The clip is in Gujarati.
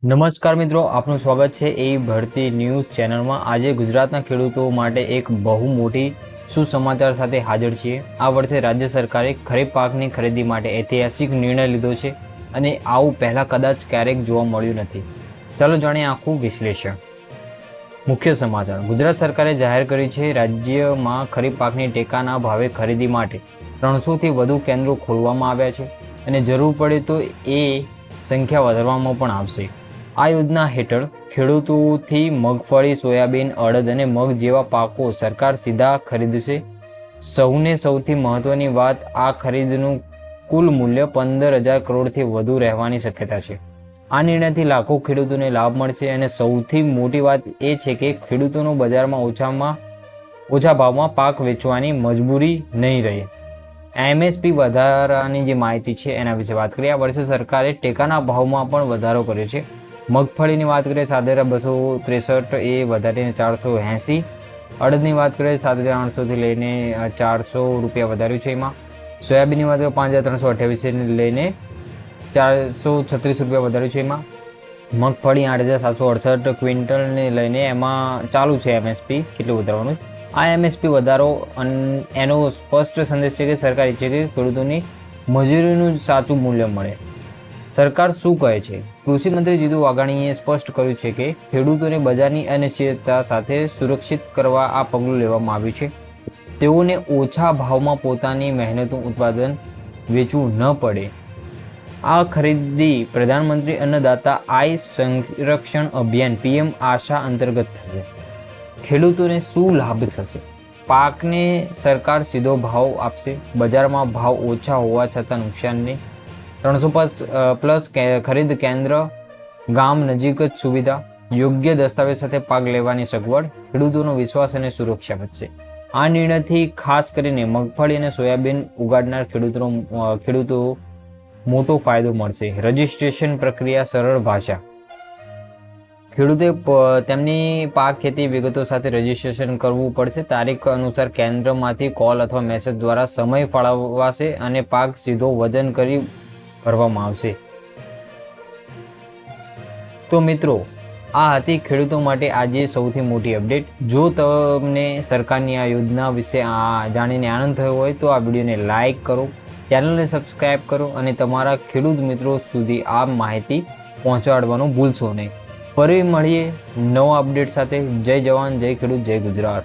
નમસ્કાર મિત્રો, આપનું સ્વાગત છે એ ભરતી ન્યૂઝ ચેનલમાં। આજે ગુજરાતના ખેડૂતો માટે એક બહુ મોટી સુસમાચાર સાથે હાજર છીએ। આ વર્ષે રાજ્ય સરકારે ખરીફ પાકની ખરીદી માટે ઐતિહાસિક નિર્ણય લીધો છે અને આવું પહેલાં કદાચ ક્યારેક જોવા મળ્યું નથી। ચાલો જાણીએ આખું વિશ્લેષણ। મુખ્ય સમાચાર। ગુજરાત સરકારે જાહેર કરી છે રાજ્યમાં ખરીફ પાકની ટેકાના ભાવે ખરીદી માટે 300થી વધુ કેન્દ્રો ખોલવામાં આવ્યા છે અને જરૂર પડે તો એ સંખ્યા વધારવામાં પણ આવશે। આ યોજના હેઠળ ખેડૂતોથી મગફળી, સોયાબીન, અડદ અને મગ જેવા પાકો સરકાર સીધા ખરીદશે। સૌથી મહત્વની વાત, આ ખરીદનું કુલ મૂલ્ય 15,000 કરોડથી વધુ રહેવાની શક્યતા છે। આ નિર્ણયથી લાખો ખેડૂતોને લાભ મળશે અને સૌથી મોટી વાત એ છે કે ખેડૂતોનો બજારમાં ઓછા ભાવમાં પાક વેચવાની મજબૂરી નહીં રહે। એમએસપી વધારાની જે માહિતી છે એના વિશે વાત કરીએ। આ વર્ષે સરકારે ટેકાના ભાવમાં પણ વધારો કર્યો છે। મગફળીની વાત કરીએ, સાધારણ 263 એ વધારીને 480। અડદની વાત કરીએ, 7,800થી લઈને 400 રૂપિયા વધાર્યું છે। એમાં સોયાબીનની વાત કરીએ, 5,328 લઈને 436 રૂપિયા વધાર્યું છે। એમાં મગફળી 8,768 ક્વિન્ટલને લઈને એમાં ચાલુ છે એમએસપી કેટલું વધારવાનું। આ એમએસપી વધારો એનો સ્પષ્ટ સંદેશ છે કે સરકાર ઈચ્છે કે ખેડૂતોની મજૂરીનું સાચું મૂલ્ય મળે। સરકાર શું કહે છે? કૃષિ મંત્રી જીતુ વાઘાણીએ સ્પષ્ટ કર્યું છે કે ખેડૂતોને બજારની અનિશ્ચિતતા સાથે સુરક્ષિત કરવા આ પગલું લેવામાં આવ્યું છે। તેઓને ઓછા ભાવમાં પોતાની મહેનતનું ઉત્પાદન વેચવું ન પડે। આ ખરીદી પ્રધાનમંત્રી અન્નદાતા આય સંરક્ષણ અભિયાન પીએમ આશા અંતર્ગત થશે। ખેડૂતોને શું લાભ થશે? પાકને સરકાર સીધો ભાવ આપશે। બજારમાં ભાવ ઓછા હોવા છતાં નુકસાન નહીં। 300+ ખરીદ કેન્દ્ર, ગામ નજીક જ સુવિધા, યોગ્ય દસ્તાવેજ સાથે પાક લેવાની સગવડ, ખેડૂતોનો વિશ્વાસ અને સુરક્ષા વધશે। આ નિર્ણયથી ખાસ કરીને મગફળી અને સોયાબીન ઉગાડનાર ખેડૂતો મોટો ફાયદો મળશે। રજિસ્ટ્રેશન પ્રક્રિયા સરળ ભાષા। ખેડૂતે તેમની પાક ખેતી વિગતો સાથે રજિસ્ટ્રેશન કરવું પડશે। તારીખ અનુસાર કેન્દ્રમાંથી કોલ અથવા મેસેજ દ્વારા સમય ફાળવાશે અને પાક સીધો વજન કરી ભરવામાં આવશે। તો મિત્રો, આ હતી ખેડૂતો માટે આજે સૌથી મોટી અપડેટ। જો તમને સરકારની આ યોજના વિશે જાણીને આનંદ થયો હોય તો આ વિડીયોને લાઈક કરો, ચેનલને સબસ્ક્રાઈબ કરો અને તમારા ખેડૂત મિત્રો સુધી આ માહિતી પહોંચાડવાનું ભૂલશો નહીં। ફરી મળીએ નવા અપડેટ સાથે। જય જવાન, જય ખેડૂત, જય ગુજરાત।